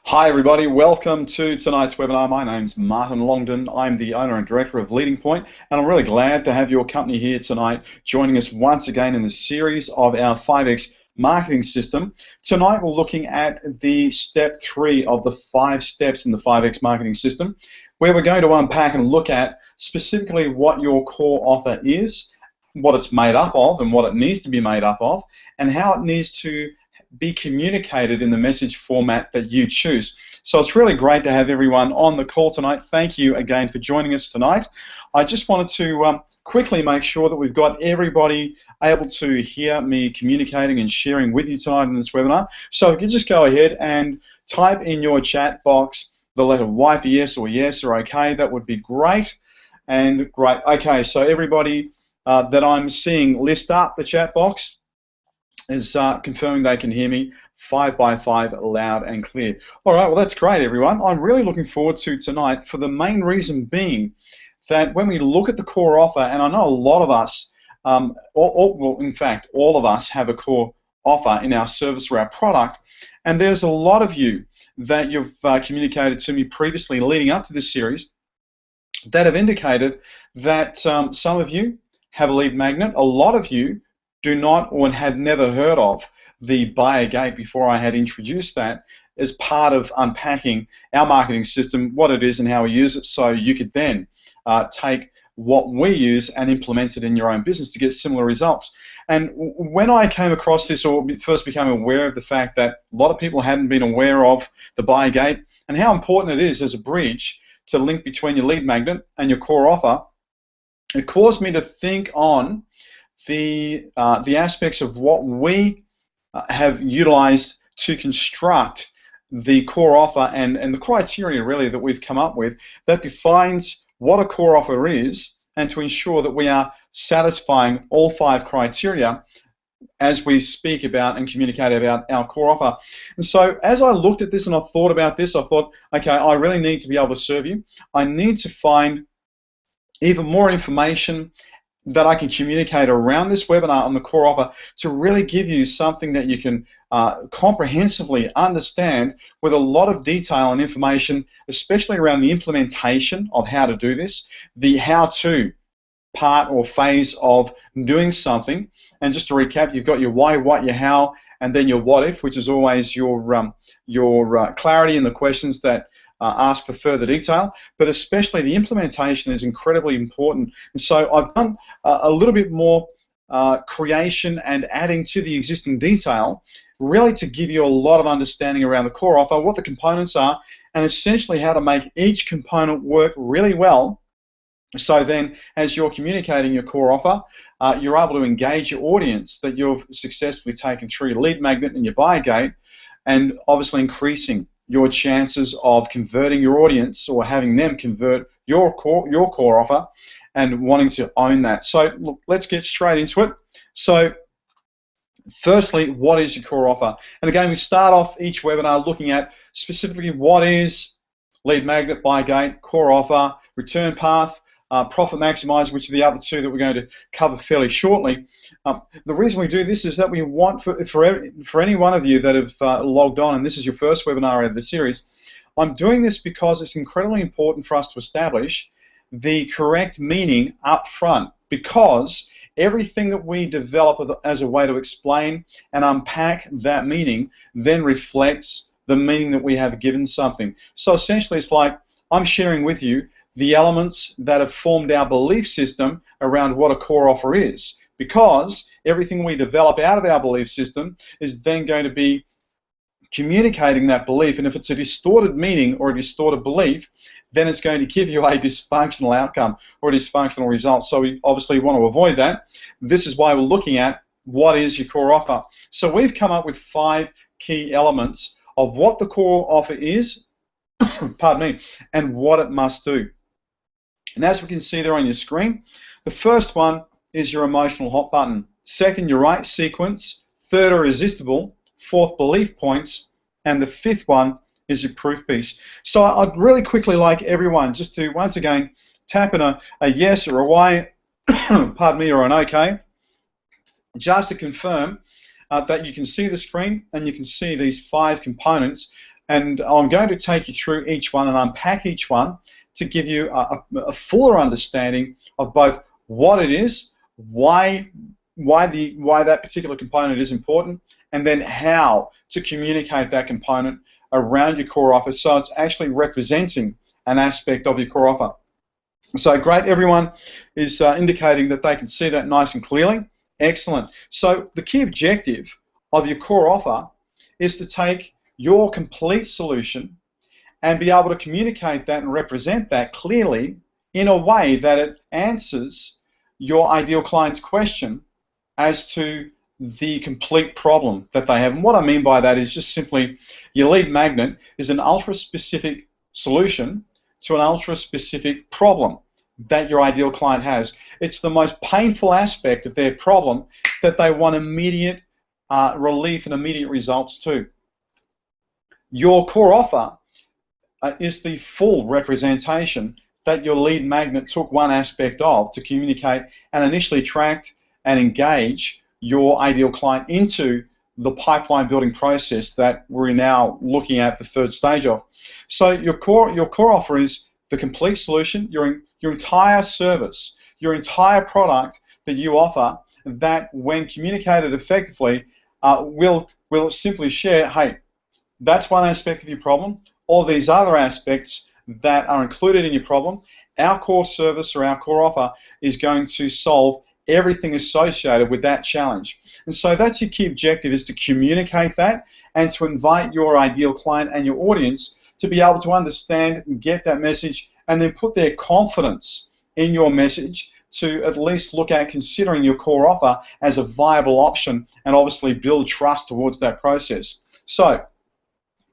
Hi everybody, welcome to tonight's webinar. My name's Martin Longden. I'm the owner and director of Leading Point, and I'm really glad to have your company here tonight, joining us once again in the series of our 5X marketing system. Tonight we're looking at the step 3 of the 5 steps in the 5X marketing system, where we're going to unpack and look at specifically what your core offer is, what it's made up of and what it needs to be made up of, and how it needs to be communicated in the message format that you choose. So it's really great to have everyone on the call tonight. Thank you again for joining us tonight. I just wanted to quickly make sure that we've got everybody able to hear me communicating and sharing with you tonight in this webinar. So if you just go ahead and type in your chat box the letter Y for yes or okay, that would be great. And great. Okay, so everybody that I'm seeing list up the chat box is confirming they can hear me 5 by 5 loud and clear. All right, well that's great everyone. I'm really looking forward to tonight for the main reason being that when we look at the core offer, and I know a lot of us, well in fact all of us have a core offer in our service or our product, and there's a lot of you that you've communicated to me previously leading up to this series that have indicated that some of you have a lead magnet, a lot of you do not or had never heard of the buyer gate before I had introduced that as part of unpacking our marketing system, what it is and how we use it, so you could then take what we use and implement it in your own business to get similar results. And when I came across this or first became aware of the fact that a lot of people hadn't been aware of the buyer gate and how important it is as a bridge to link between your lead magnet and your core offer, it caused me to think on the aspects of what we have utilized to construct the core offer and the criteria really that we've come up with that defines what a core offer is, and to ensure that we are satisfying all 5 criteria as we speak about and communicate about our core offer. And so as I looked at this and I thought about this, I thought, okay, I really need to be able to serve you. I need to find even more information that I can communicate around this webinar on the core offer to really give you something that you can comprehensively understand with a lot of detail and information, especially around the implementation of how to do this, the how-to part or phase of doing something. And just to recap, you've got your why, what, your how, and then your what if, which is always your clarity in the questions that ask for further detail, but especially the implementation is incredibly important. And so I've done a little bit more creation and adding to the existing detail, really to give you a lot of understanding around the core offer, what the components are, and essentially how to make each component work really well. So then, as you're communicating your core offer, you're able to engage your audience that you've successfully taken through your lead magnet and your buyer gate, and obviously increasing your chances of converting your audience or having them convert your core offer and wanting to own that. So look, let's get straight into it. So firstly, what is your core offer? And again, we start off each webinar looking at specifically what is lead magnet, buyer gate, core offer, return path, profit maximizer, which are the other 2 that we're going to cover fairly shortly. The reason we do this is that we want for any one of you that have logged on, and this is your first webinar of the series, I'm doing this because it's incredibly important for us to establish the correct meaning up front, because everything that we develop as a way to explain and unpack that meaning then reflects the meaning that we have given something. So essentially it's like I'm sharing with you the elements that have formed our belief system around what a core offer is, because everything we develop out of our belief system is then going to be communicating that belief, and if it's a distorted meaning or a distorted belief, then it's going to give you a dysfunctional outcome or a dysfunctional result. So we obviously want to avoid that. This is why we're looking at what is your core offer. So we've come up with 5 key elements of what the core offer is, pardon me, and what it must do. And as we can see there on your screen, the first one is your emotional hot button. Second, your right sequence. Third, irresistible. Fourth, belief points. And the 5th one is your proof piece. So I'd really quickly like everyone just to, once again, tap in a yes or a Y, pardon me, or an okay, just to confirm that you can see the screen and you can see these 5 components and I'm going to take you through each one and unpack each one to give you a fuller understanding of both what it is, why that particular component is important, and then how to communicate that component around your core offer so it's actually representing an aspect of your core offer. So great, everyone is indicating that they can see that nice and clearly. Excellent. So the key objective of your core offer is to take your complete solution and be able to communicate that and represent that clearly in a way that it answers your ideal client's question as to the complete problem that they have. And what I mean by that is just simply your lead magnet is an ultra-specific solution to an ultra-specific problem that your ideal client has. It's the most painful aspect of their problem that they want immediate relief and immediate results to. Your core offer is the full representation that your lead magnet took one aspect of to communicate and initially attract and engage your ideal client into the pipeline building process that we're now looking at the third stage of. So your core offer is the complete solution, your entire service, your entire product that you offer that when communicated effectively will simply share, hey, that's one aspect of your problem, all these other aspects that are included in your problem, our core service or our core offer is going to solve everything associated with that challenge. And so that's your key objective, is to communicate that and to invite your ideal client and your audience to be able to understand and get that message and then put their confidence in your message to at least look at considering your core offer as a viable option and obviously build trust towards that process. So,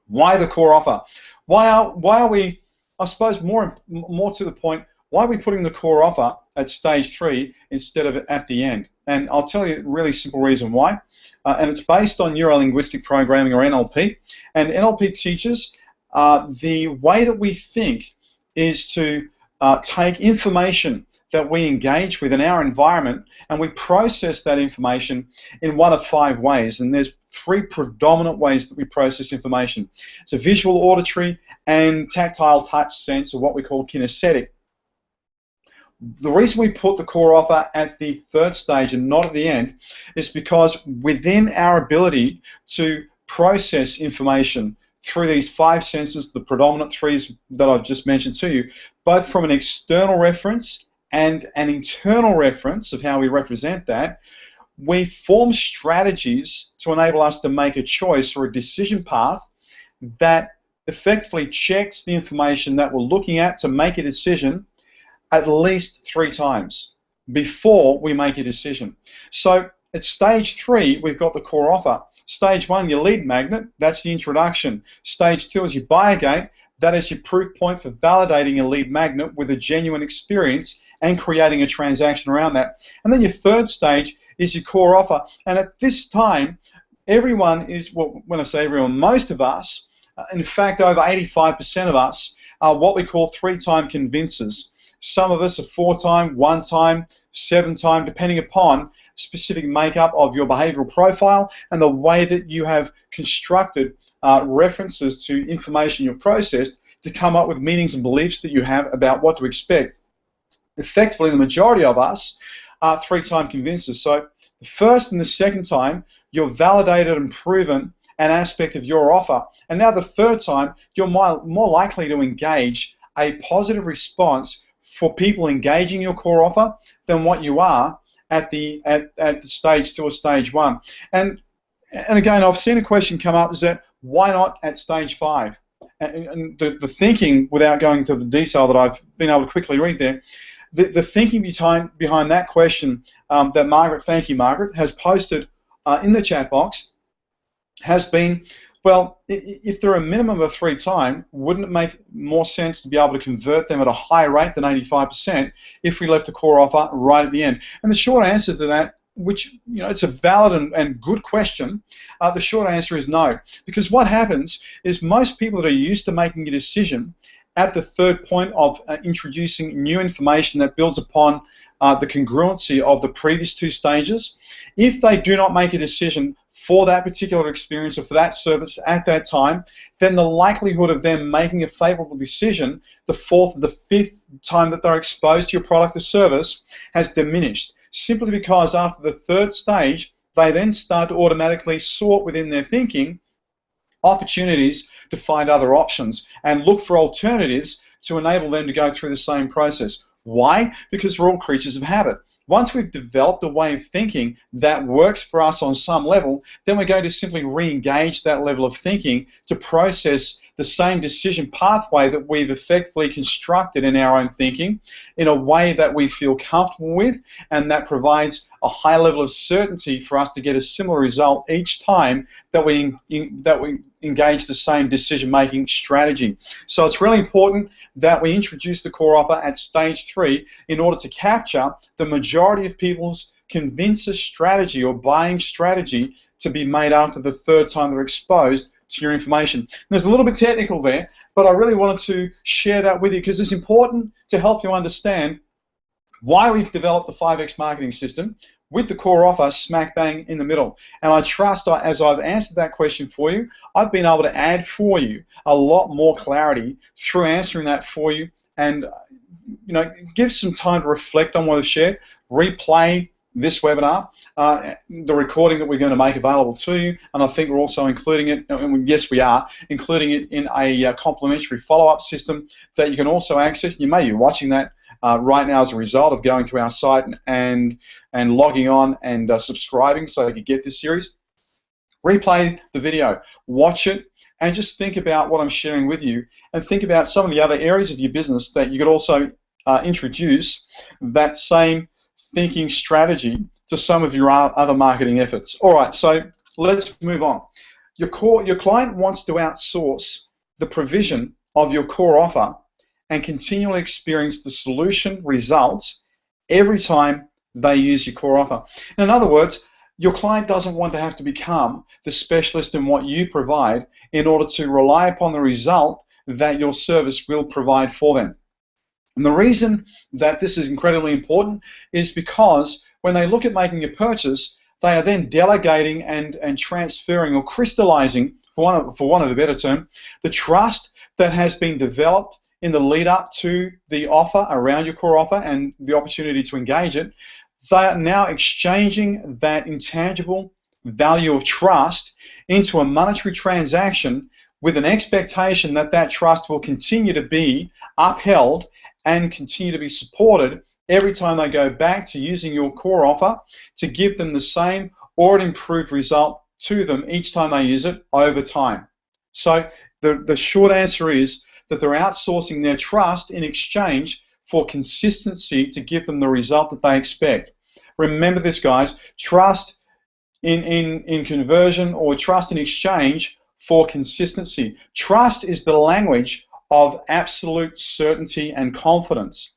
why the core offer? Why are we, I suppose more to the point, why are we putting the core offer at stage 3 instead of at the end? And I'll tell you a really simple reason why. And it's based on neuro-linguistic programming, or NLP. And NLP teaches the way that we think is to take information that we engage with in our environment and we process that information in one of 5 ways. And there's 3 predominant ways that we process information. It's a visual, auditory, and tactile touch sense, or what we call kinesthetic. The reason we put the core offer at the 3rd stage and not at the end is because within our ability to process information through these 5 senses, the predominant 3s that I've just mentioned to you, both from an external reference and an internal reference of how we represent that, we form strategies to enable us to make a choice or a decision path that effectively checks the information that we're looking at to make a decision at least 3 times before we make a decision. So at stage 3, we've got the core offer. Stage 1, your lead magnet, that's the introduction. Stage 2 is your buyer gate. That is your proof point for validating a lead magnet with a genuine experience and creating a transaction around that. And then your 3rd stage is your core offer. And at this time, everyone is, well, when I say everyone, most of us, in fact, over 85% of us, are what we call 3-time convincers. Some of us are 4-time, 1-time, 7-time, depending upon specific makeup of your behavioral profile and the way that you have constructed references to information you've processed to come up with meanings and beliefs that you have about what to expect. Effectively, the majority of us are 3-time convincers. So the 1st and the 2nd time, you're validated and proven an aspect of your offer. And now the 3rd time, you're more likely to engage a positive response for people engaging your core offer than what you are at the stage 2 or stage 1. And again, I've seen a question come up, is that why not at stage 5? And the thinking, without going into the detail that I've been able to quickly read there, the thinking behind that question that Margaret, thank you Margaret, has posted in the chat box has been, well, if they're a minimum of 3-time, wouldn't it make more sense to be able to convert them at a higher rate than 85% if we left the core offer right at the end? And the short answer to that, which, you know, it's a valid and good question, the short answer is no. Because what happens is most people that are used to making a decision at the 3rd point of introducing new information that builds upon the congruency of the previous 2 stages, if they do not make a decision for that particular experience or for that service at that time, then the likelihood of them making a favorable decision the fourth or the fifth time that they're exposed to your product or service has diminished, simply because after the third stage, they then start to automatically sort within their thinking opportunities to find other options and look for alternatives to enable them to go through the same process. Why? Because we're all creatures of habit. Once we've developed a way of thinking that works for us on some level, then we're going to simply re-engage that level of thinking to process the same decision pathway that we've effectively constructed in our own thinking in a way that we feel comfortable with and that provides a high level of certainty for us to get a similar result each time that we engage the same decision-making strategy. So it's really important that we introduce the core offer at stage 3 in order to capture the majority of people's convincer strategy or buying strategy to be made after the third time they're exposed to your information. And there's a little bit technical there, but I really wanted to share that with you because it's important to help you understand why we've developed the 5X marketing system with the core offer smack bang in the middle. And I trust as I've answered that question for you, I've been able to add for you a lot more clarity through answering that for you, and give some time to reflect on what I've shared, replay this webinar, the recording that we're going to make available to you, and I think we're also including it, and yes we are, including it in a complimentary follow-up system that you can also access. You may be watching that right now as a result of going to our site and logging on and subscribing so you can get this series. Replay the video, watch it, and just think about what I'm sharing with you, and think about some of the other areas of your business that you could also introduce that same thinking strategy to some of your other marketing efforts. All right, so let's move on. Your client wants to outsource the provision of your core offer and continually experience the solution results every time they use your core offer. In other words, your client doesn't want to have to become the specialist in what you provide in order to rely upon the result that your service will provide for them. And the reason that this is incredibly important is because when they look at making a purchase, they are then delegating and transferring or crystallizing, for want of a better term, the trust that has been developed in the lead up to the offer around your core offer and the opportunity to engage it. They are now exchanging that intangible value of trust into a monetary transaction with an expectation that that trust will continue to be upheld and continue to be supported every time they go back to using your core offer to give them the same or an improved result to them each time they use it over time. So the short answer is that they're outsourcing their trust in exchange for consistency to give them the result that they expect. Remember this, guys, trust in conversion or trust in exchange for consistency. Trust is the language of absolute certainty and confidence.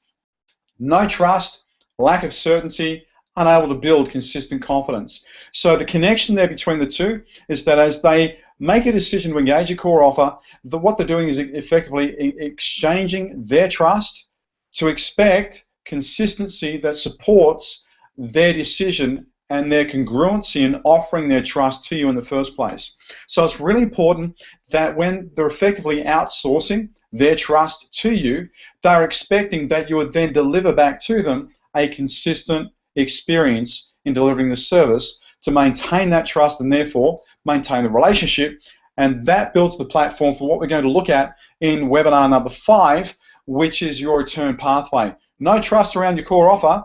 No trust, lack of certainty, unable to build consistent confidence. So the connection there between the two is that as they make a decision to engage a core offer, what they're doing is effectively exchanging their trust to expect consistency that supports their decision and their congruency in offering their trust to you in the first place. So it's really important that when they're effectively outsourcing their trust to you, they're expecting that you would then deliver back to them a consistent experience in delivering the service to maintain that trust and therefore maintain the relationship. And that builds the platform for what we're going to look at in webinar number 5, which is your return pathway. No trust around your core offer,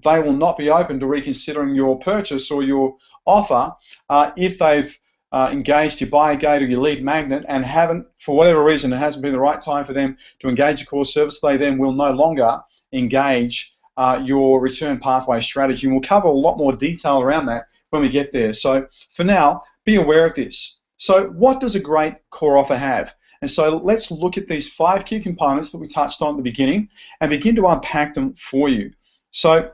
they will not be open to reconsidering your purchase or your offer if they've engaged your buyer gate or your lead magnet and haven't, for whatever reason, it hasn't been the right time for them to engage a core service. They then will no longer engage your return pathway strategy, and we'll cover a lot more detail around that when we get there. So for now, be aware of this. So what does a great core offer have? And so let's look at these 5 key components that we touched on at the beginning and begin to unpack them for you. So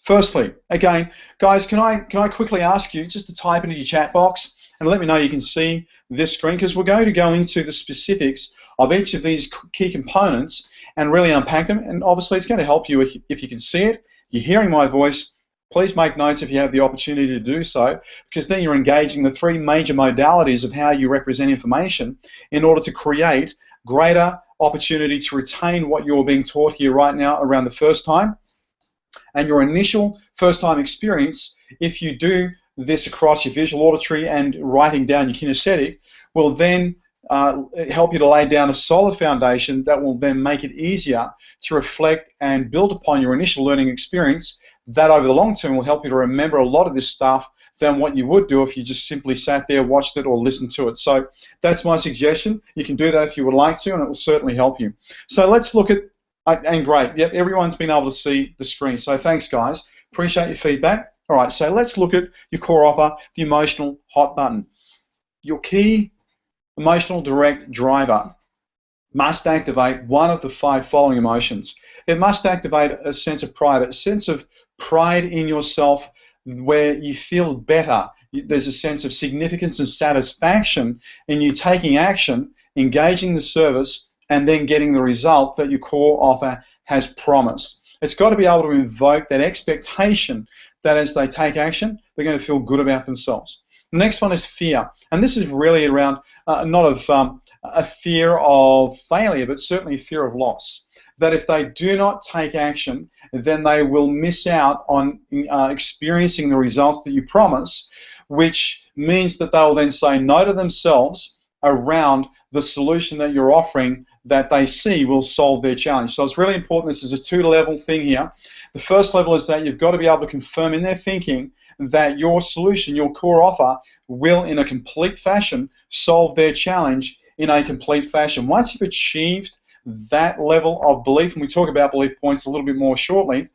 firstly, again, guys, can I quickly ask you just to type into your chat box and let me know you can see this screen, because we're going to go into the specifics of each of these key components and really unpack them. And obviously it's going to help you if you can see it, you're hearing my voice, Please make notes if you have the opportunity to do so, because then you're engaging the three major modalities of how you represent information in order to create greater opportunity to retain what you're being taught here right now around the first time. And your initial first-time experience, if you do this across your visual, auditory, and writing down your kinesthetic, will then help you to lay down a solid foundation that will then make it easier to reflect and build upon your initial learning experience. That over the long term will help you to remember a lot of this stuff than what you would do if you just simply sat there, watched it, or listened to it. So that's my suggestion. You can do that if you would like to, and it will certainly help you. So let's look at, and great, yep, everyone's been able to see the screen. So thanks, guys. Appreciate your feedback. All right, so let's look at your core offer, the emotional hot button. Your key emotional direct driver must activate one of the 5 following emotions. It must activate a sense of pride, a sense of pride in yourself where you feel better. There's a sense of significance and satisfaction in you taking action, engaging the service, and then getting the result that your core offer has promised. It's got to be able to invoke that expectation that as they take action, they're going to feel good about themselves. The next one is fear, and this is really around not of a fear of failure, but certainly a fear of loss. That if they do not take action, then they will miss out on experiencing the results that you promise, which means that they'll then say no to themselves around the solution that you're offering that they see will solve their challenge. So it's really important. This is a 2-level thing here. The first level is that you've got to be able to confirm in their thinking that your solution, your core offer, will in a complete fashion solve their challenge in a complete fashion. Once you've achieved that level of belief, and we talk about belief points a little bit more shortly,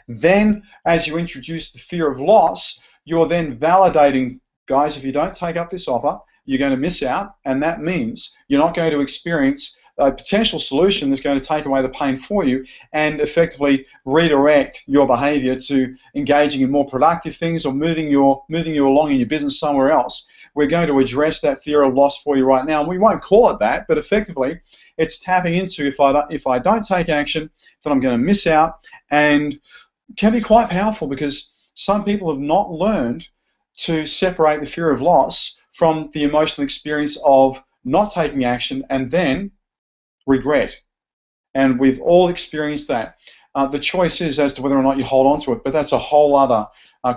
then as you introduce the fear of loss, you're then validating, guys, if you don't take up this offer, you're going to miss out, and that means you're not going to experience a potential solution that's going to take away the pain for you and effectively redirect your behavior to engaging in more productive things or moving you along in your business somewhere else. We're going to address that fear of loss for you right now, and we won't call it that, but effectively it's tapping into if I don't take action, then I'm going to miss out, and can be quite powerful because some people have not learned to separate the fear of loss from the emotional experience of not taking action and then regret. And we've all experienced that. The choice is as to whether or not you hold on to it, but that's a whole other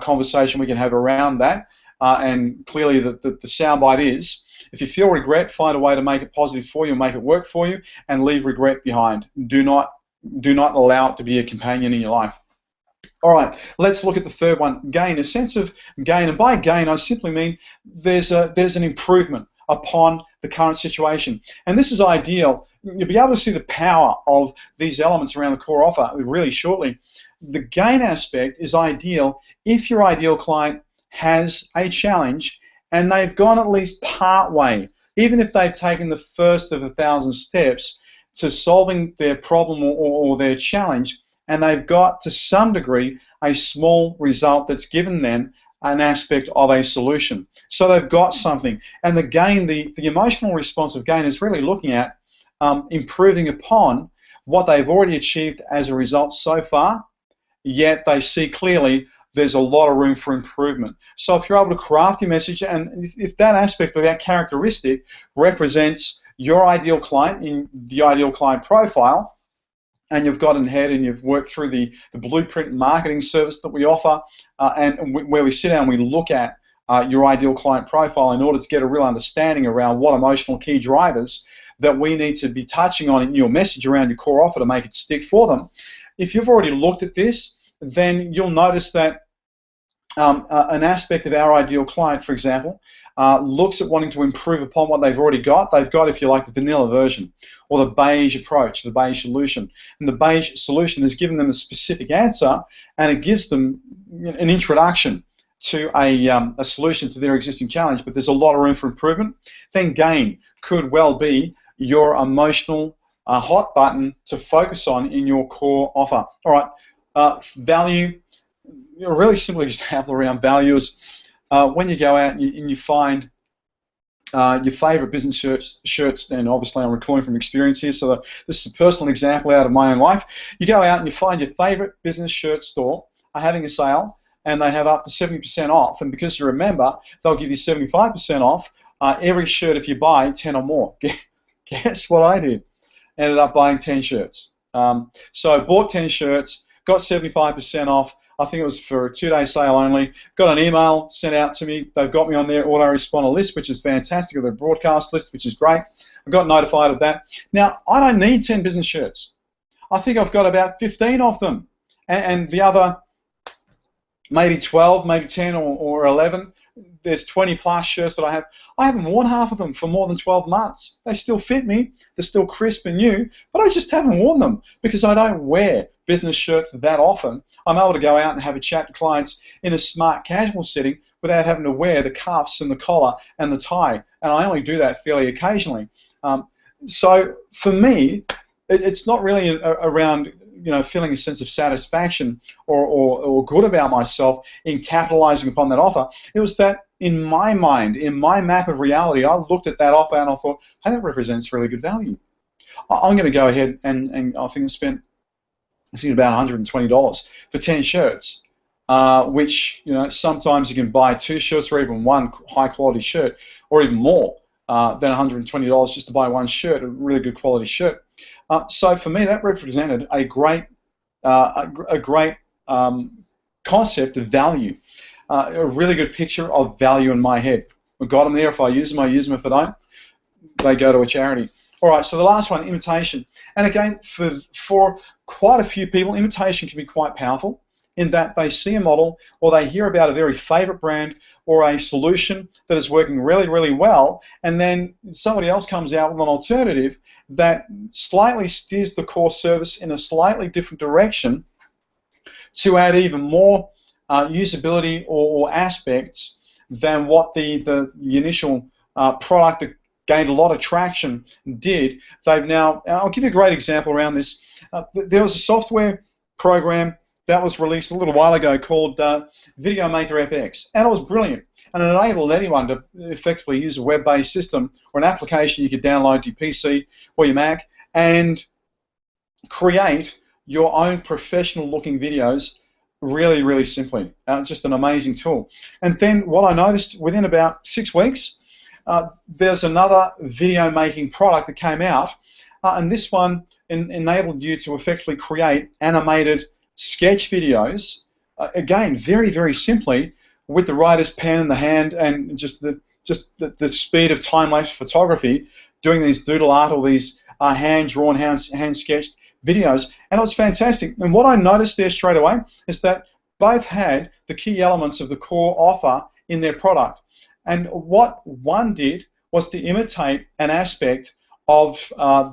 conversation we can have around that. And clearly the soundbite is, if you feel regret, find a way to make it positive for you, make it work for you, and leave regret behind. Do not allow it to be a companion in your life. All right, let's look at the third one, gain. A sense of gain, and by gain I simply mean there's an improvement upon the current situation. And this is ideal. You'll be able to see the power of these elements around the core offer really shortly. The gain aspect is ideal if your ideal client has a challenge and they've gone at least part way, even if they've taken the first of 1,000 steps to solving their problem or their challenge, and they've got to some degree a small result that's given them an aspect of a solution. So they've got something. And the gain, the emotional response of gain is really looking at improving upon what they've already achieved as a result so far, yet they see clearly there's a lot of room for improvement. So if you're able to craft your message, and if that aspect of that characteristic represents your ideal client in the ideal client profile, and you've gotten ahead and you've worked through the blueprint marketing service that we offer, where we sit down and we look at your ideal client profile in order to get a real understanding around what emotional key drivers that we need to be touching on in your message around your core offer to make it stick for them. If you've already looked at this, then you'll notice that an aspect of our ideal client, for example, looks at wanting to improve upon what they've already got. They've got, if you like, the vanilla version or the beige approach, the beige solution. And the beige solution has given them a specific answer, and it gives them an introduction to a solution to their existing challenge, but there's a lot of room for improvement. Then gain could well be your emotional hot button to focus on in your core offer. All right, value. A really simple example around value is when you go out and you find your favourite business shirts, and obviously I'm recording from experience here, so this is a personal example out of my own life. You go out and you find your favourite business shirt store, are having a sale, and they have up to 70% off. And because you're a member, they'll give you 75% off every shirt if you buy 10 or more. Guess what I did? Ended up buying 10 shirts. So I bought 10 shirts, got 75% off. I think it was for a 2-day sale only. Got an email sent out to me. They've got me on their autoresponder list, which is fantastic, or their broadcast list, which is great. I got notified of that. Now, I don't need 10 business shirts. I think I've got about 15 of them. And the other, maybe 12, maybe 10 or 11, there's 20 plus shirts that I have. I haven't worn half of them for more than 12 months. They still fit me. They're still crisp and new, but I just haven't worn them because I don't wear business shirts that often. I'm able to go out and have a chat to clients in a smart casual setting without having to wear the cuffs and the collar and the tie, and I only do that fairly occasionally. So for me, it's not really around feeling a sense of satisfaction or good about myself in capitalizing upon that offer. It was that in my mind, in my map of reality, I looked at that offer and I thought, hey, that represents really good value. I'm going to go ahead and I think I spent about $120 for 10 shirts, which sometimes you can buy 2 shirts or even one high quality shirt, or even more than $120 just to buy one shirt, a really good quality shirt. So for me, that represented a great concept of value, a really good picture of value in my head. I've got them there. If I use them, I use them. If I don't, they go to a charity. All right, so the last one, imitation. And again, for quite a few people, imitation can be quite powerful in that they see a model or they hear about a very favorite brand or a solution that is working really, really well, and then somebody else comes out with an alternative that slightly steers the core service in a slightly different direction to add even more usability or aspects than what the initial product that gained a lot of traction did. They've now, and I'll give you a great example around this. There was a software program that was released a little while ago called VideoMaker FX, and it was brilliant, and it enabled anyone to effectively use a web-based system or an application you could download to your PC or your Mac and create your own professional-looking videos really, really simply. Just an amazing tool. And then what I noticed, within about 6 weeks, there's another video-making product that came out, and this one enabled you to effectively create animated sketch videos, again, very, very simply, with the writer's pen in the hand and just the speed of time-lapse photography, doing these doodle art or these hand-drawn, hand-sketched videos, and it was fantastic. And what I noticed there straight away is that both had the key elements of the core offer in their product. And what one did was to imitate an aspect of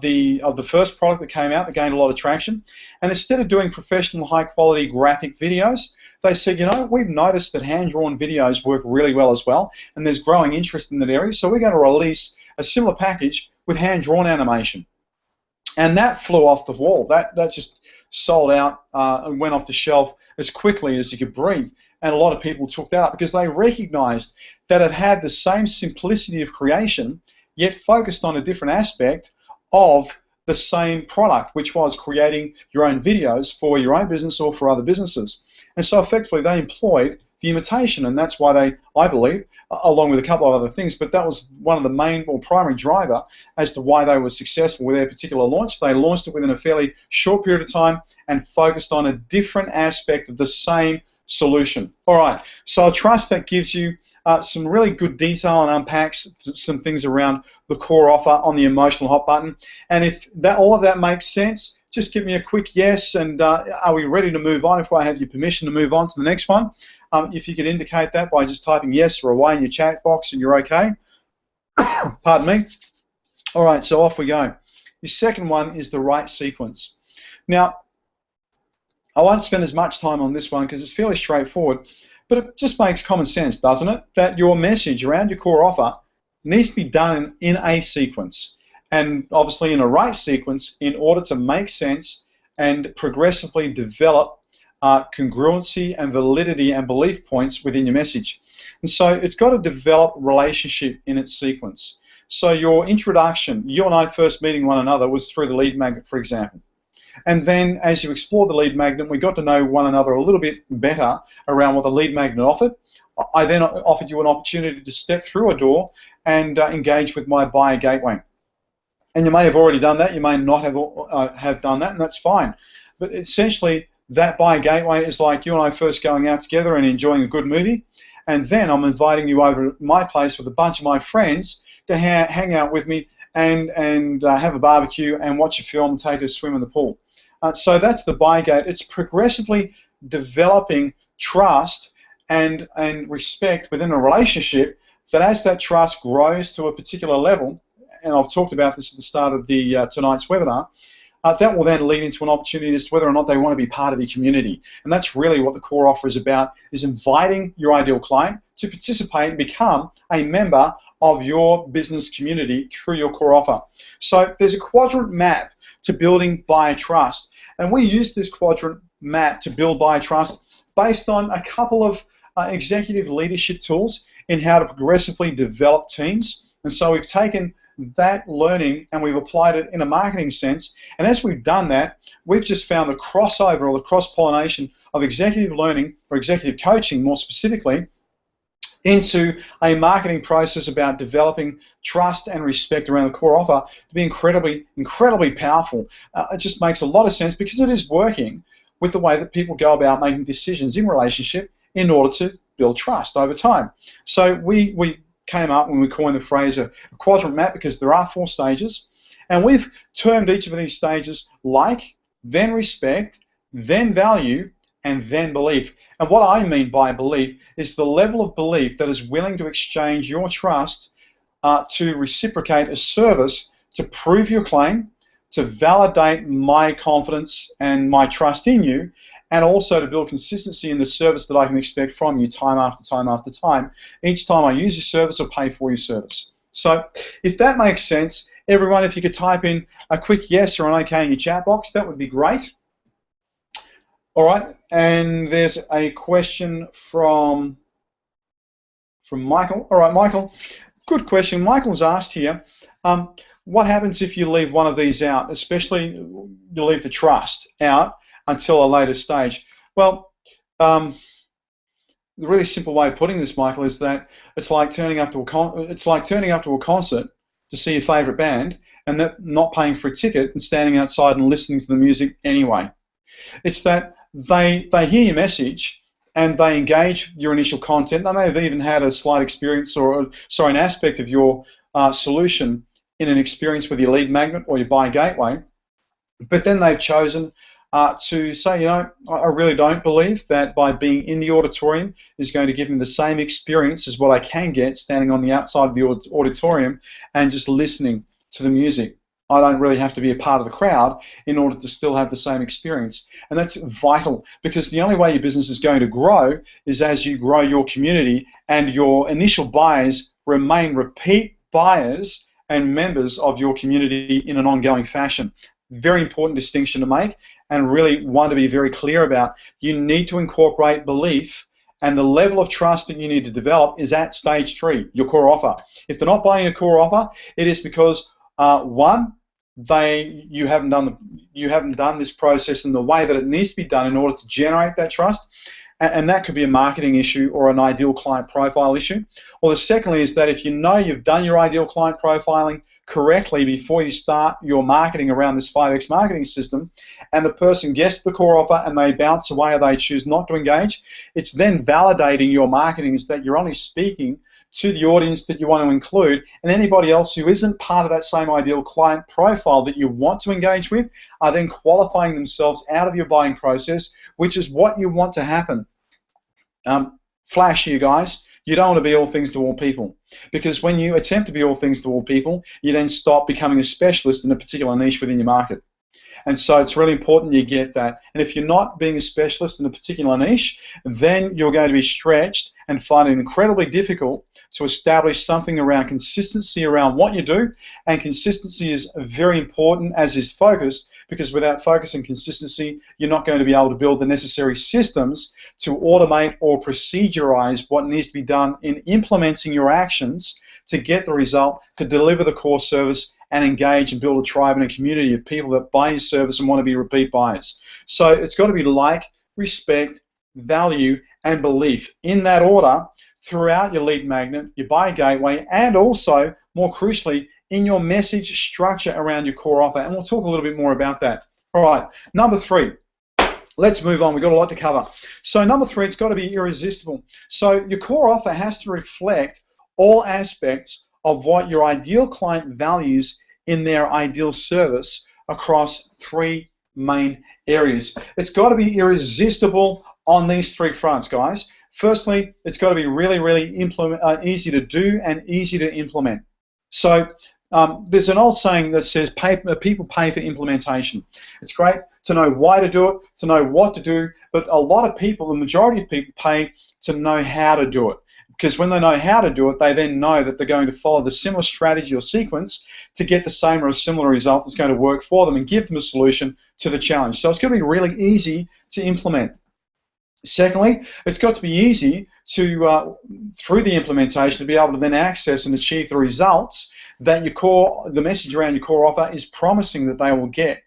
the first product that came out that gained a lot of traction, and instead of doing professional high-quality graphic videos, they said, we've noticed that hand-drawn videos work really well as well, and there's growing interest in that area, so we're going to release a similar package with hand-drawn animation. And that flew off the wall. That just sold out and went off the shelf as quickly as you could breathe. And a lot of people took that up because they recognized that it had the same simplicity of creation, yet focused on a different aspect of the same product, which was creating your own videos for your own business or for other businesses. And so effectively they employed the imitation, and that's why they, I believe, along with a couple of other things, but that was one of the main or primary driver as to why they were successful with their particular launch. They launched it within a fairly short period of time and focused on a different aspect of the same solution. All right, so I trust that gives you some really good detail and unpacks some things around the core offer on the emotional hot button. And if all of that makes sense, just give me a quick yes, and are we ready to move on? If I have your permission to move on to the next one, if you could indicate that by just typing yes or away in your chat box and you're okay. Pardon me. All right, so off we go. The second one is the right sequence. Now, I won't spend as much time on this one because it's fairly straightforward, but it just makes common sense, doesn't it? That your message around your core offer needs to be done in a sequence, and obviously in a right sequence in order to make sense and progressively develop congruency and validity and belief points within your message. And so it's got to develop relationship in its sequence. So your introduction, you and I first meeting one another was through the lead magnet, for example. And then as you explore the lead magnet, we got to know one another a little bit better around what the lead magnet offered. I then offered you an opportunity to step through a door and engage with my buyer gateway. And you may have already done that, you may not have done that, and that's fine. But essentially, that buyer gateway is like you and I first going out together and enjoying a good movie, and then I'm inviting you over to my place with a bunch of my friends to hang out with me and have a barbecue and watch a film and take a swim in the pool. So that's the buyer gate. It's progressively developing trust and respect within a relationship, that as that trust grows to a particular level, and I've talked about this at the start of the tonight's webinar, that will then lead into an opportunity as to whether or not they want to be part of your community. And that's really what the core offer is about, is inviting your ideal client to participate and become a member of your business community through your core offer. So there's a quadrant map to building buyer trust. And we use this quadrant map to build buyer trust based on a couple of executive leadership tools in how to progressively develop teams. And so we've taken that learning and we've applied it in a marketing sense. And as we've done that, we've just found the crossover or the cross-pollination of executive learning, or executive coaching more specifically, into a marketing process about developing trust and respect around the core offer to be incredibly powerful. It just makes a lot of sense because it is working with the way that people go about making decisions in relationship in order to build trust over time. So we came up when we coined the phrase a quadrant map, because there are 4 stages, and we've termed each of these stages like, then respect, then value, and then belief. And what I mean by belief is the level of belief that is willing to exchange your trust to reciprocate a service to prove your claim, to validate my confidence and my trust in you, and also to build consistency in the service that I can expect from you time after time after time, each time I use your service or pay for your service. So if that makes sense, everyone, if you could type in a quick yes or an okay in your chat box, that would be great. All right, and there's a question from Michael. All right, Michael, good question. Michael's asked here, what happens if you leave one of these out, especially you leave the trust out until a later stage? Well, the really simple way of putting this, Michael, is that it's like turning up to a concert to see your favourite band and not paying for a ticket and standing outside and listening to the music anyway. It's that they hear your message and they engage your initial content. They may have even had a slight experience or an aspect of your solution in an experience with your lead magnet or your buyer gateway, but then they've chosen to say, you know, I really don't believe that by being in the auditorium is going to give me the same experience as what I can get standing on the outside of the auditorium and just listening to the music. I don't really have to be a part of the crowd in order to still have the same experience. And that's vital, because the only way your business is going to grow is as you grow your community and your initial buyers remain repeat buyers and members of your community in an ongoing fashion. Very important distinction to make, and really one to be very clear about. You need to incorporate belief, and the level of trust that you need to develop is at stage 3, your core offer. If they're not buying a core offer, it is because one, you haven't done this process in the way that it needs to be done in order to generate that trust, and that could be a marketing issue or an ideal client profile issue. Or the secondly is that if you know you've done your ideal client profiling correctly before you start your marketing around this 5X marketing system, and the person gets the core offer and they bounce away or they choose not to engage, it's then validating your marketing is that you're only speaking to the audience that you want to include, and anybody else who isn't part of that same ideal client profile that you want to engage with are then qualifying themselves out of your buying process, which is what you want to happen. Flash here, guys. You don't want to be all things to all people, because when you attempt to be all things to all people, you then stop becoming a specialist in a particular niche within your market. And so it's really important you get that. And if you're not being a specialist in a particular niche, then you're going to be stretched and find it incredibly difficult to establish something around consistency around what you do. And consistency is very important, as is focus, because without focus and consistency, you're not going to be able to build the necessary systems to automate or procedurize what needs to be done in implementing your actions to get the result, to deliver the core service, and engage and build a tribe and a community of people that buy your service and want to be repeat buyers. So it's got to be like, respect, value, and belief in that order throughout your lead magnet, your buyer gateway, and also, more crucially, in your message structure around your core offer. And we'll talk a little bit more about that. All right, number 3. Let's move on. We've got a lot to cover. So number 3, it's got to be irresistible. So your core offer has to reflect all aspects of what your ideal client values in their ideal service across 3 main areas. It's got to be irresistible on these 3 fronts, guys. Firstly, it's got to be really, really easy to do and easy to implement. So there's an old saying that says people pay for implementation. It's great to know why to do it, to know what to do, but a lot of people, the majority of people, pay to know how to do it. Because when they know how to do it, they then know that they're going to follow the similar strategy or sequence to get the same or a similar result that's going to work for them and give them a solution to the challenge. So it's going to be really easy to implement. Secondly, it's got to be easy to, through the implementation, to be able to then access and achieve the results that the message around your core offer is promising that they will get.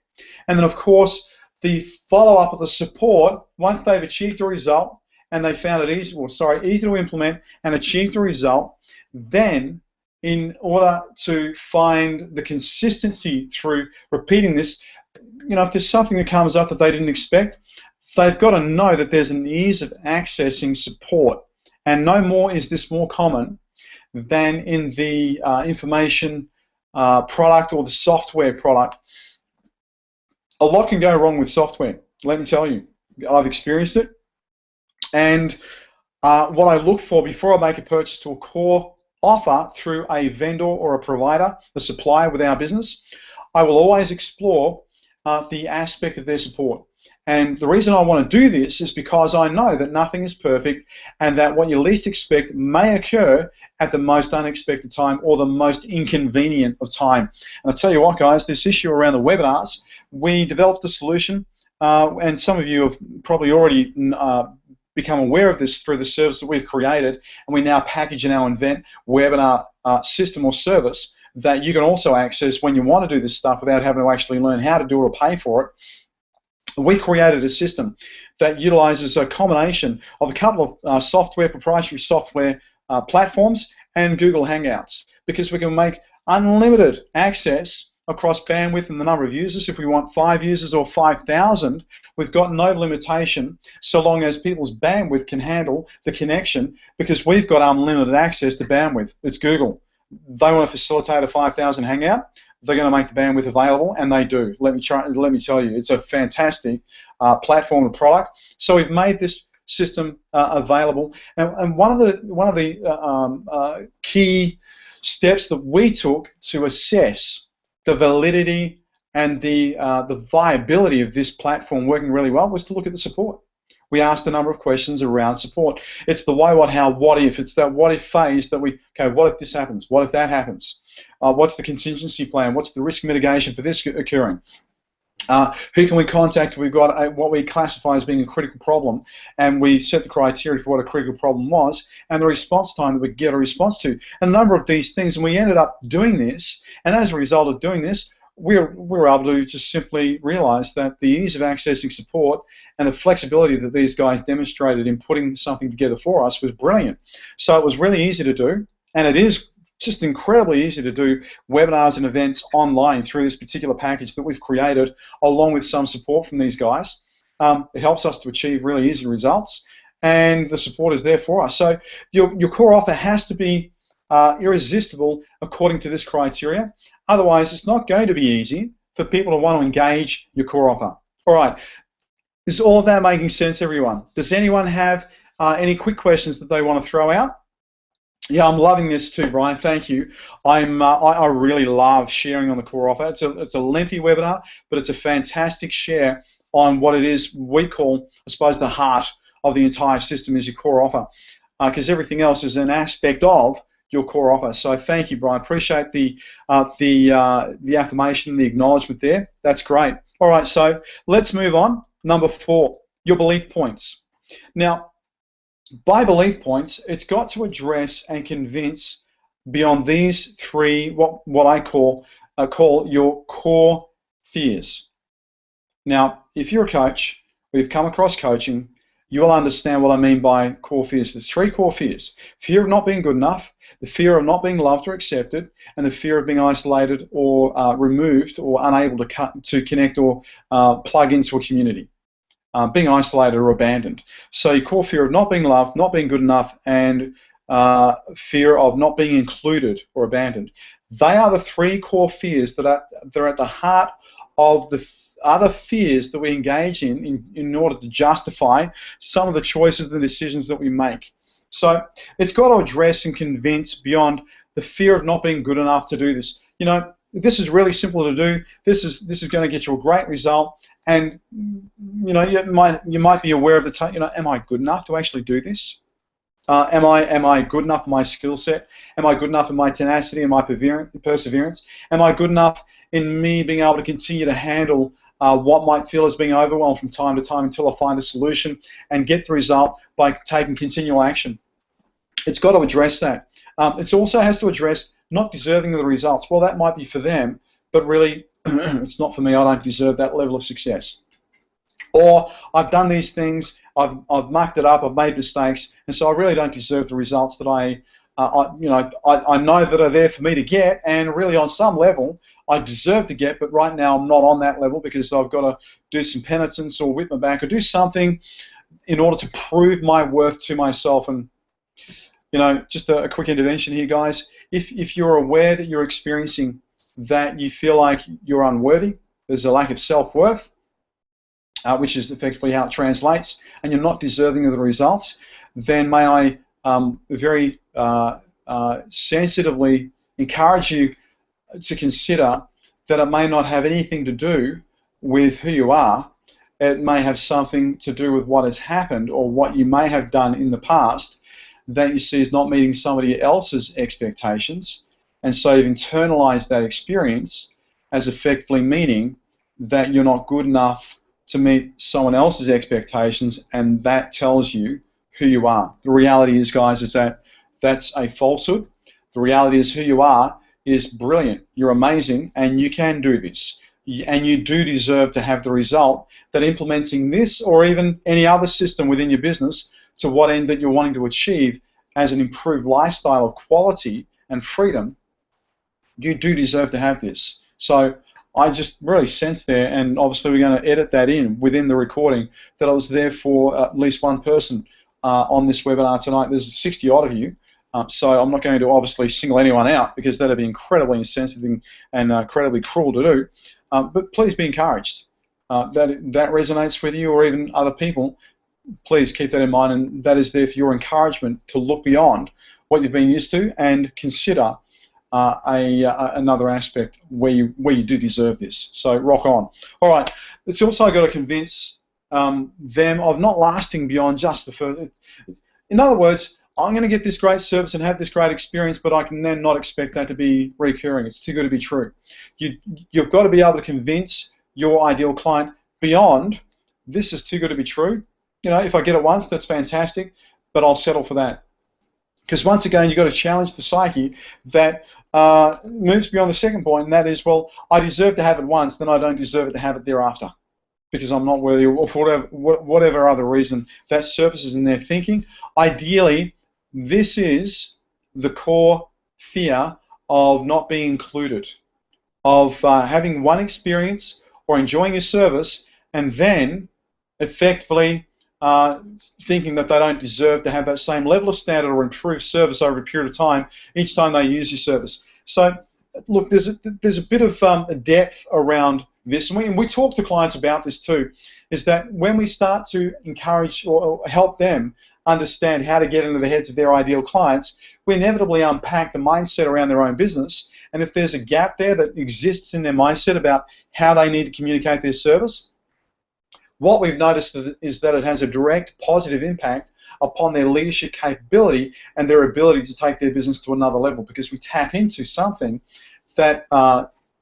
And then, of course, the follow-up of the support, once they've achieved a result and they found it easy to implement and achieve the result, then in order to find the consistency through repeating this, if there's something that comes up that they didn't expect, they've got to know that there's an ease of accessing support. And no more is this more common than in the information product or the software product. A lot can go wrong with software, let me tell you. I've experienced it. And what I look for before I make a purchase to a core offer through a vendor or a provider, a supplier with our business, I will always explore the aspect of their support. And the reason I want to do this is because I know that nothing is perfect and that what you least expect may occur at the most unexpected time or the most inconvenient of time. And I'll tell you what, guys, this issue around the webinars, we developed a solution, and some of you have probably already become aware of this through the service that we've created, and we now package in our Invent webinar system or service that you can also access when you want to do this stuff without having to actually learn how to do it or pay for it. We created a system that utilizes a combination of a couple of proprietary software platforms and Google Hangouts, because we can make unlimited access across bandwidth and the number of users. If we want 5 users or 5,000, we've got no limitation so long as people's bandwidth can handle the connection, because we've got unlimited access to bandwidth. It's Google. They want to facilitate a 5,000 Hangout. They're going to make the bandwidth available, and they do. Let me tell you, it's a fantastic platform and product. So we've made this system available, and one of the key steps that we took to assess the validity and the viability of this platform working really well was to look at the support. We asked a number of questions around support. It's the why, what, how, what if. It's that what if phase that what if this happens? What if that happens? What's the contingency plan? What's the risk mitigation for this occurring? Who can we contact if we've got what we classify as being a critical problem, and we set the criteria for what a critical problem was, and the response time that we get a response to, and a number of these things. And we ended up doing this, and as a result of doing this, we were able to just simply realize that the ease of accessing support and the flexibility that these guys demonstrated in putting something together for us was brilliant. So it was really easy to do, and it is just incredibly easy to do webinars and events online through this particular package that we've created, along with some support from these guys. It helps us to achieve really easy results, and the support is there for us. So your core offer has to be irresistible according to this criteria. Otherwise, it's not going to be easy for people to want to engage your core offer. All right. Is all of that making sense, everyone? Does anyone have any quick questions that they want to throw out? Yeah, I'm loving this too, Brian. Thank you. I really love sharing on the core offer. It's a lengthy webinar, but it's a fantastic share on what it is we call, I suppose, the heart of the entire system is your core offer, because everything else is an aspect of your core offer. So thank you, Brian. Appreciate the affirmation, the acknowledgement there. That's great. All right, so let's move on. Number 4, your belief points. Now, by belief points, it's got to address and convince beyond these 3, what I call call your core fears. Now, if you're a coach, or you've come across coaching, you will understand what I mean by core fears. There's 3 core fears: fear of not being good enough, the fear of not being loved or accepted, and the fear of being isolated or removed or unable to connect or plug into a community, being isolated or abandoned. So your core fear of not being loved, not being good enough, and fear of not being included or abandoned. They are the 3 core fears that are at the heart of the other fears that we engage in order to justify some of the choices and decisions that we make. So it's got to address and convince beyond the fear of not being good enough to do this. You know, this is really simple to do. This is going to get you a great result. And you know, you might be aware of the you know, am I good enough to actually do this? Am I good enough in my skill set? Am I good enough in my tenacity and my perseverance? Am I good enough in me being able to continue to handle what might feel as being overwhelmed from time to time until I find a solution and get the result by taking continual action? It's got to address that. It also has to address not deserving of the results. Well, that might be for them, but really it's not for me. I don't deserve that level of success. Or I've done these things, I've mucked it up, I've made mistakes, and so I really don't deserve the results that I know that are there for me to get, and really on some level I deserve to get, but right now I'm not on that level because I've got to do some penitence or whip my back or do something in order to prove my worth to myself. And you know, just a quick intervention here, guys. If you're aware that you're experiencing that you feel like you're unworthy, there's a lack of self-worth, which is effectively how it translates, and you're not deserving of the results, then may I very sensitively encourage you to consider that it may not have anything to do with who you are. It may have something to do with what has happened or what you may have done in the past that you see as not meeting somebody else's expectations, and so you've internalized that experience as effectively meaning that you're not good enough to meet someone else's expectations, and that tells you who you are. The reality is, guys, is that that's a falsehood. The reality is who you are is brilliant. You're amazing, and you can do this. And you do deserve to have the result that implementing this or even any other system within your business to what end that you're wanting to achieve as an improved lifestyle of quality and freedom, you do deserve to have this. So I just really sense there, and obviously we're going to edit that in within the recording, that I was there for at least one person on this webinar tonight. There's 60 odd of you, so I'm not going to obviously single anyone out because that would be incredibly insensitive and incredibly cruel to do. But please be encouraged that resonates with you or even other people. Please keep that in mind, and that is there for your encouragement to look beyond what you've been used to and consider another aspect where you do deserve this. So rock on. All right, it's also got to convince them of not lasting beyond just the first. In other words, I'm going to get this great service and have this great experience, but I can then not expect that to be recurring. It's too good to be true. You've got to be able to convince your ideal client beyond this is too good to be true. You know, if I get it once, that's fantastic, but I'll settle for that. Because once again, you've got to challenge the psyche that moves beyond the second point, and that is, well, I deserve to have it once, then I don't deserve it to have it thereafter, because I'm not worthy, or for whatever other reason that surfaces in their thinking. Ideally, this is the core fear of not being included, of having one experience or enjoying your service, and then effectively thinking that they don't deserve to have that same level of standard or improved service over a period of time each time they use your service. So, look, there's a bit of depth around this, and we talk to clients about this too, is that when we start to encourage or help them understand how to get into the heads of their ideal clients, we inevitably unpack the mindset around their own business, and if there's a gap there that exists in their mindset about how they need to communicate their service, what we've noticed is that it has a direct positive impact upon their leadership capability and their ability to take their business to another level, because we tap into something that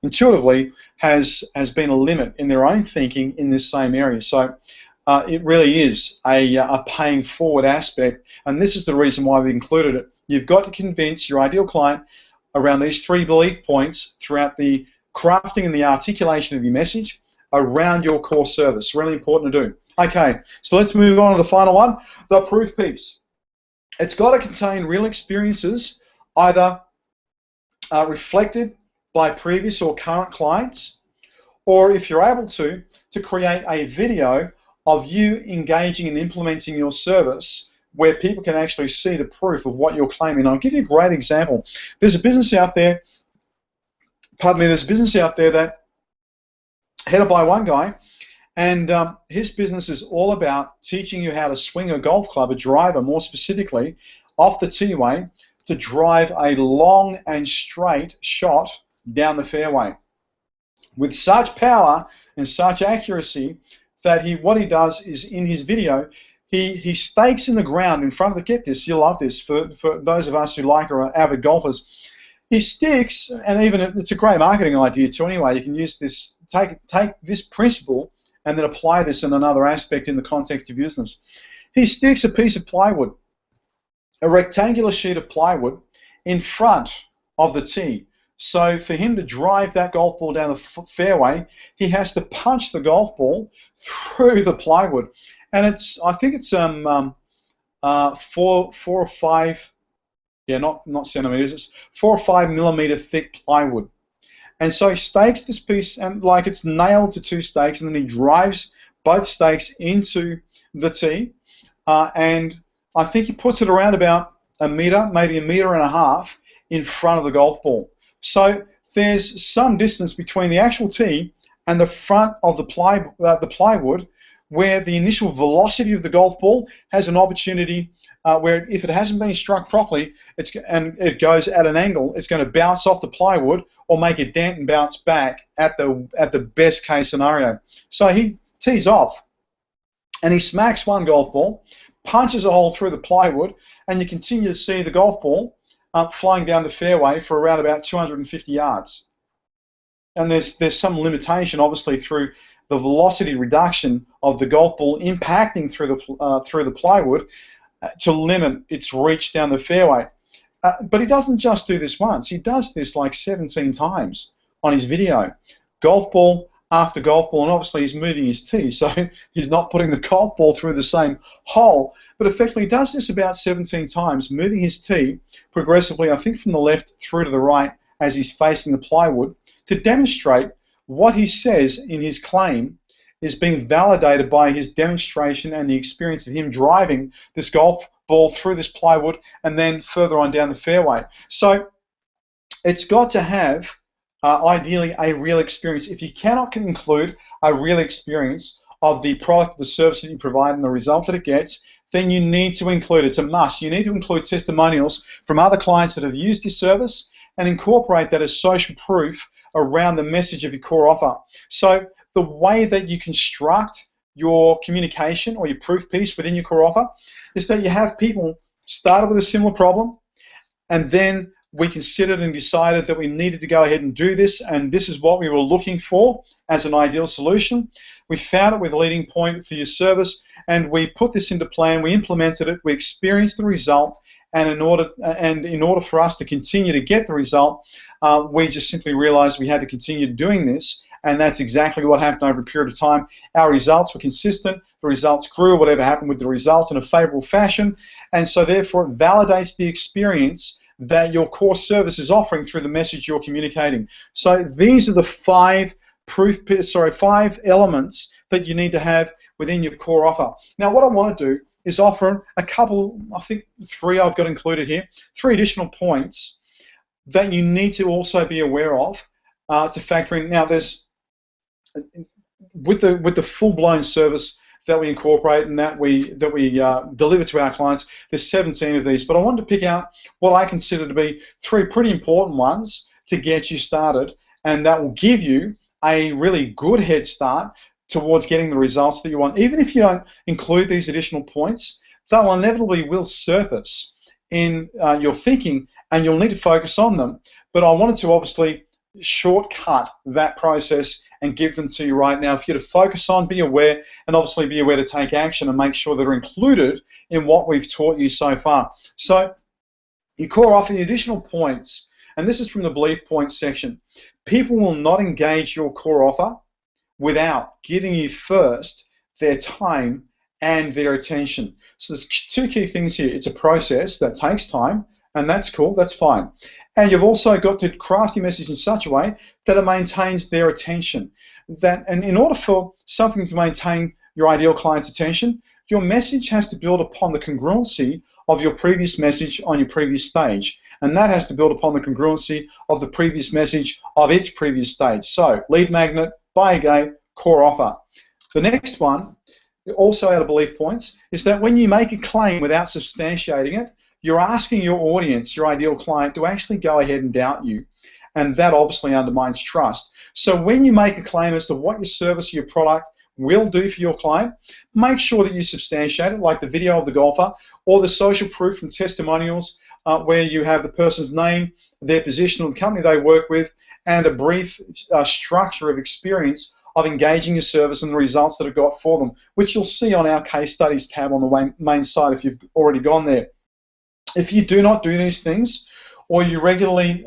intuitively has been a limit in their own thinking in this same area. So it really is a paying forward aspect, and this is the reason why we included it. You've got to convince your ideal client around these 3 belief points throughout the crafting and the articulation of your message around your core service. Really important to do. Okay, so let's move on to the final one, the proof piece. It's got to contain real experiences, either reflected by previous or current clients, or if you're able to create a video of you engaging and implementing your service where people can actually see the proof of what you're claiming. I'll give you a great example. There's a business out there, there's a business out there that headed by one guy, and his business is all about teaching you how to swing a golf club, a driver more specifically, off the teeway to drive a long and straight shot down the fairway with such power and such accuracy that what he does is, in his video, he stakes in the ground in front of the, get this, you'll love this, for those of us who like or are avid golfers, he sticks, and even it's a great marketing idea too anyway, you can use this, take this principle and then apply this in another aspect in the context of business. He sticks a piece of plywood, a rectangular sheet of plywood, in front of the tee. So for him to drive that golf ball down the fairway, he has to punch the golf ball through the plywood. And it's, I think it's 4 or 5, yeah, not centimeters, it's 4 or 5 millimeter thick plywood. And so he stakes this piece, and like it's nailed to 2 stakes, and then he drives both stakes into the tee, and I think he puts it around about a meter, maybe 1.5 meters in front of the golf ball. So there's some distance between the actual tee and the front of the plywood, where the initial velocity of the golf ball has an opportunity where, if it hasn't been struck properly, and it goes at an angle, it's going to bounce off the plywood or make a dent and bounce back at the best case scenario. So he tees off and he smacks one golf ball, punches a hole through the plywood, and you continue to see the golf ball flying down the fairway for around about 250 yards. And there's some limitation, obviously, through the velocity reduction of the golf ball impacting through the plywood to limit its reach down the fairway. But he doesn't just do this once. He does this like 17 times on his video. Golf ball after golf ball, and obviously he's moving his tee, so he's not putting the golf ball through the same hole, but effectively he does this about 17 times, moving his tee progressively, I think from the left through to the right as he's facing the plywood, to demonstrate what he says in his claim is being validated by his demonstration and the experience of him driving this golf ball through this plywood and then further on down the fairway. So it's got to have ideally a real experience. If you cannot include a real experience of the product, the service that you provide, and the result that it gets, then you need to include, it's a must, you need to include testimonials from other clients that have used your service and incorporate that as social proof around the message of your core offer. So the way that you construct your communication or your proof piece within your core offer is that you have people started with a similar problem, and then we considered and decided that we needed to go ahead and do this, and this is what we were looking for as an ideal solution. We found it with Leading Point for your service, and we put this into plan, we implemented it, we experienced the result, and in order for us to continue to get the result, we just simply realized we had to continue doing this, and that's exactly what happened over a period of time. Our results were consistent, the results grew, whatever happened with the results, in a favorable fashion, and so therefore it validates the experience that your core service is offering through the message you're communicating. So these are the 5 elements that you need to have within your core offer. Now what I want to do is offer a couple, I think 3 I've got included here, 3 additional points that you need to also be aware of to factor in. Now there's, with the full-blown service that we incorporate and that we deliver to our clients, there's 17 of these, but I wanted to pick out what I consider to be 3 pretty important ones to get you started, and that will give you a really good head start towards getting the results that you want. Even if you don't include these additional points, they'll inevitably will surface in your thinking, and you'll need to focus on them. But I wanted to obviously shortcut that process and give them to you right now for you to focus on, be aware, and obviously be aware to take action and make sure that are included in what we've taught you so far. So your core offer, the additional points and this is from the belief point section. People will not engage your core offer without giving you first their time and their attention. So there's two key things here. It's a process that takes time, and that's cool, that's fine. And you've also got to craft your message in such a way that it maintains their attention. And in order for something to maintain your ideal client's attention, your message has to build upon the congruency of your previous message on your previous stage. And that has to build upon the congruency of the previous message of its previous stage. So, lead magnet, buy a gate, core offer. The next one, also out of belief points, is that when you make a claim without substantiating it, you're asking your audience, your ideal client, to actually go ahead and doubt you. And that obviously undermines trust. So when you make a claim as to what your service or your product will do for your client, make sure that you substantiate it, like the video of the golfer or the social proof from testimonials where you have the person's name, their position, or the company they work with, and a brief structure of experience of engaging your service and the results that it got for them, which you'll see on our case studies tab on the main site if you've already gone there. If you do not do these things, or you regularly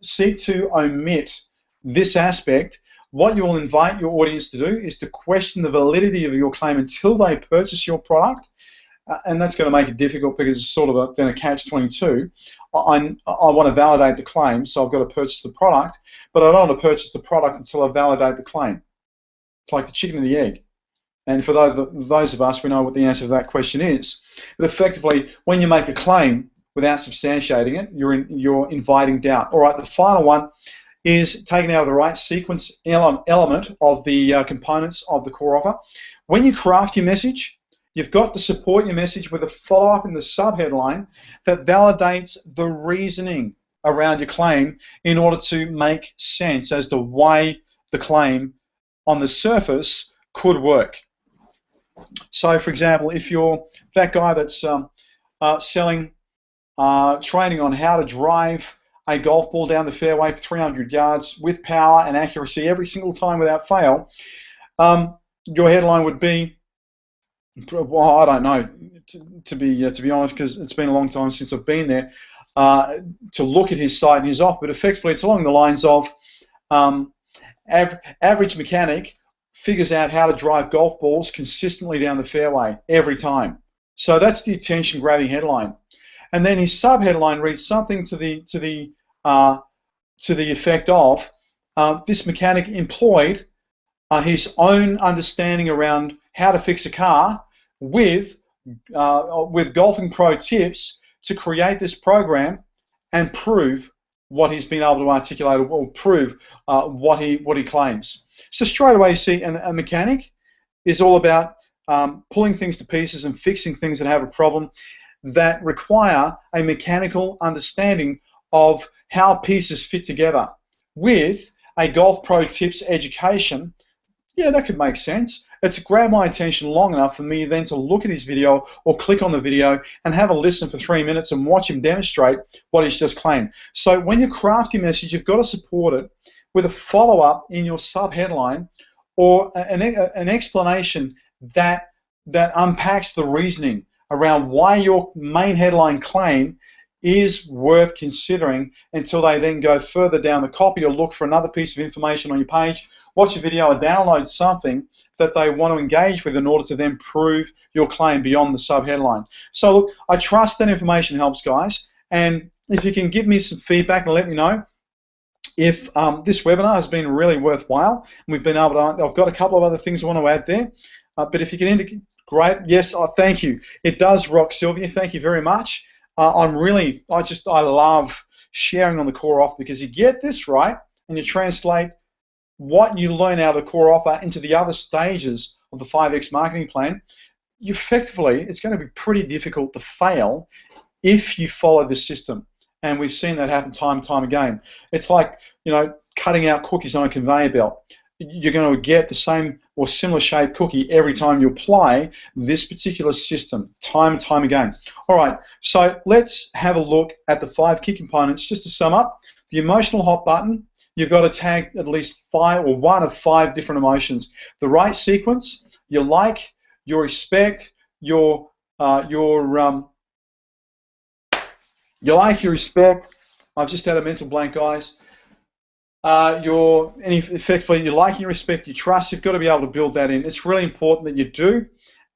seek to omit this aspect, what you will invite your audience to do is to question the validity of your claim until they purchase your product, and that's going to make it difficult because it's sort of then a catch-22. I want to validate the claim, so I've got to purchase the product, but I don't want to purchase the product until I validate the claim. It's like the chicken and the egg. And for those of us, we know what the answer to that question is. But effectively, when you make a claim without substantiating it, you're inviting doubt. All right, the final one is taking out of the right sequence element of the components of the core offer. When you craft your message, you've got to support your message with a follow-up in the subheadline that validates the reasoning around your claim in order to make sense as to why the claim on the surface could work. So, for example, if you're that guy that's selling training on how to drive a golf ball down the fairway for 300 yards with power and accuracy every single time without fail, your headline would be, well, I don't know, to be honest, because it's been a long time since I've been there, to look at his site and his offer, but effectively it's along the lines of average mechanic figures out how to drive golf balls consistently down the fairway every time. So that's the attention-grabbing headline. And then his sub-headline reads something to the effect of this mechanic employed his own understanding around how to fix a car with golfing pro tips to create this program and prove what he's been able to articulate, or prove what he claims. So straight away you see a mechanic is all about pulling things to pieces and fixing things that have a problem that require a mechanical understanding of how pieces fit together. With a golf pro tips education, yeah, that could make sense. It's grabbed my attention long enough for me then to look at his video or click on the video and have a listen for 3 minutes and watch him demonstrate what he's just claimed. So when you craft your message, you've got to support it with a follow-up in your sub-headline or an explanation that unpacks the reasoning around why your main headline claim is worth considering until they then go further down the copy or look for another piece of information on your page, watch a video or download something that they want to engage with in order to then prove your claim beyond the sub-headline. So look, I trust that information helps, guys, and if you can give me some feedback and let me know if this webinar has been really worthwhile, and we've been able to, I've got a couple of other things I want to add there, but if you can indicate, great, yes, thank you. It does rock, Sylvia, thank you very much. I love sharing on the core offer because you get this right and you translate what you learn out of the core offer into the other stages of the 5X marketing plan. Effectively, it's going to be pretty difficult to fail if you follow the system. And we've seen that happen time and time again. It's like, cutting out cookies on a conveyor belt. You're going to get the same or similar shaped cookie every time you apply this particular system, time and time again. All right, so let's have a look at the 5 key components. Just to sum up, the emotional hot button, you've got to tag at least 5 or 1 of 5 different emotions. The right sequence, you like, you respect, you respect, I've just had a mental blank, guys. Effectively, you like, you respect, you trust. You've got to be able to build that in. It's really important that you do.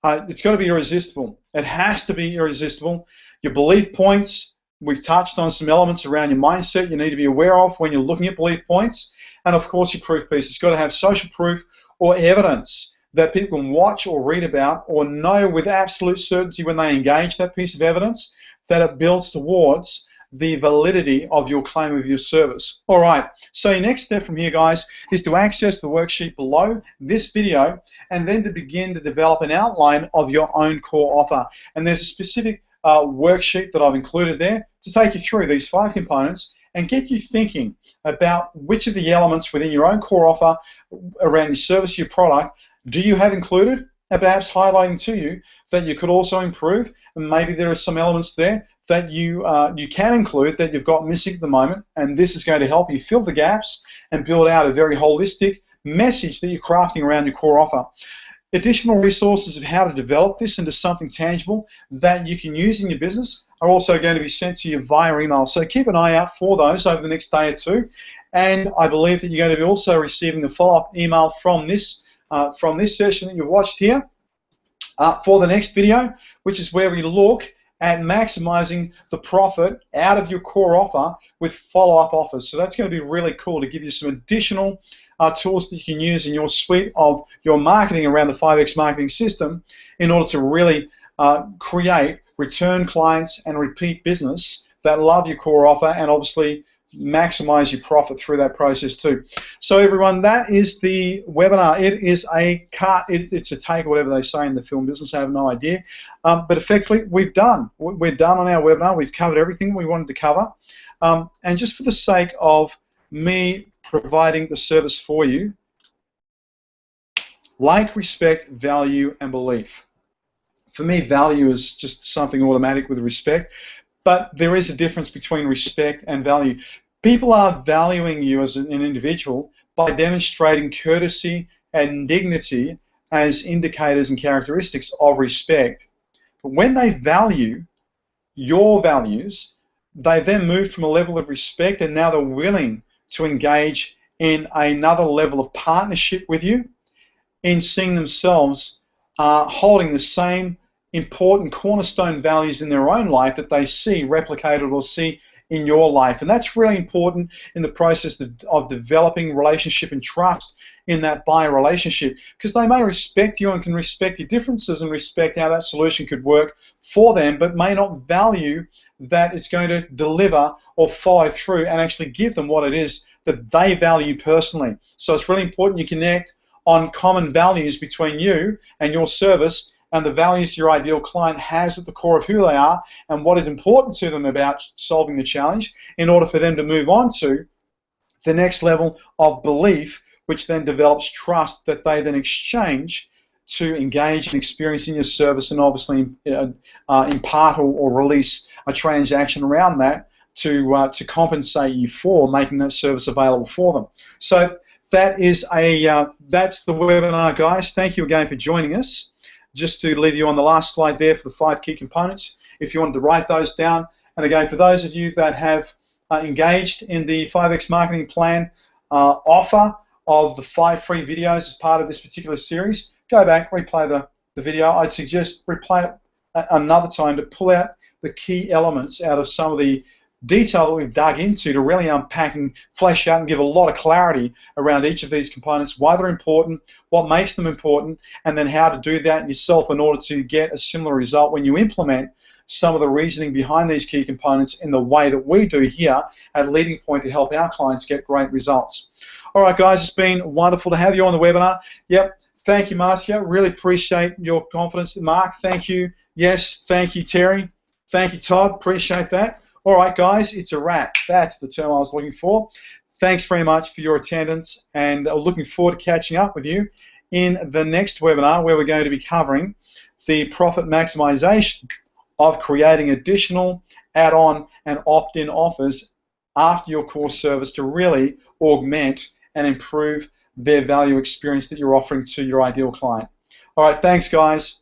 It's got to be irresistible. It has to be irresistible. Your belief points, we've touched on some elements around your mindset you need to be aware of when you're looking at belief points. And of course, your proof piece. It's got to have social proof or evidence that people can watch or read about or know with absolute certainty when they engage that piece of evidence that it builds towards the validity of your claim of your service. All right, so your next step from here, guys, is to access the worksheet below this video and then to begin to develop an outline of your own core offer. And there's a specific worksheet that I've included there to take you through these 5 components and get you thinking about which of the elements within your own core offer around your service, your product, do you have included, and perhaps highlighting to you that you could also improve, and maybe there are some elements there that you can include that you've got missing at the moment, and this is going to help you fill the gaps and build out a very holistic message that you're crafting around your core offer. Additional resources of how to develop this into something tangible that you can use in your business are also going to be sent to you via email. So keep an eye out for those over the next day or two. And I believe that you're going to be also receiving a follow-up email from this session that you've watched here for the next video, which is where we look at maximizing the profit out of your core offer with follow-up offers. So that's going to be really cool to give you some additional tools that you can use in your suite of your marketing around the 5X marketing system in order to really create return clients and repeat business that love your core offer and obviously maximize your profit through that process too. So everyone, that is the webinar. It is a cut, it's a take, or whatever they say in the film business, I have no idea. But effectively, we're done on our webinar. We've covered everything we wanted to cover. And just for the sake of me providing the service for you, like, respect, value, and belief. For me, value is just something automatic with respect, but there is a difference between respect and value. People are valuing you as an individual by demonstrating courtesy and dignity as indicators and characteristics of respect. But when they value your values, they then move from a level of respect and now they're willing to engage in another level of partnership with you in seeing themselves holding the same important cornerstone values in their own life that they see replicated or see in your life. And that's really important in the process of developing relationship and trust in that buyer relationship, because they may respect you and can respect your differences and respect how that solution could work for them, but may not value that it's going to deliver or follow through and actually give them what it is that they value personally. So it's really important you connect on common values between you and your service and the values your ideal client has at the core of who they are and what is important to them about solving the challenge in order for them to move on to the next level of belief, which then develops trust that they then exchange to engage and experience in your service and obviously impart or release a transaction around that to compensate you for making that service available for them. So that is that's the webinar, guys. Thank you again for joining us. Just to leave you on the last slide there for the 5 key components, if you wanted to write those down. And again, for those of you that have engaged in the 5X Marketing Plan offer of the 5 free videos as part of this particular series, go back, replay the video. I'd suggest replay it another time to pull out the key elements out of some of the detail that we've dug into to really unpack and flesh out and give a lot of clarity around each of these components, why they're important, what makes them important, and then how to do that yourself in order to get a similar result when you implement some of the reasoning behind these key components in the way that we do here at Leading Point to help our clients get great results. All right, guys, it's been wonderful to have you on the webinar. Yep, thank you, Marcia. Really appreciate your confidence. Mark, thank you. Yes, thank you, Terry. Thank you, Todd. Appreciate that. All right, guys, it's a wrap. That's the term I was looking for. Thanks very much for your attendance, and looking forward to catching up with you in the next webinar where we're going to be covering the profit maximization of creating additional add-on and opt-in offers after your core service to really augment and improve their value experience that you're offering to your ideal client. All right, thanks, guys.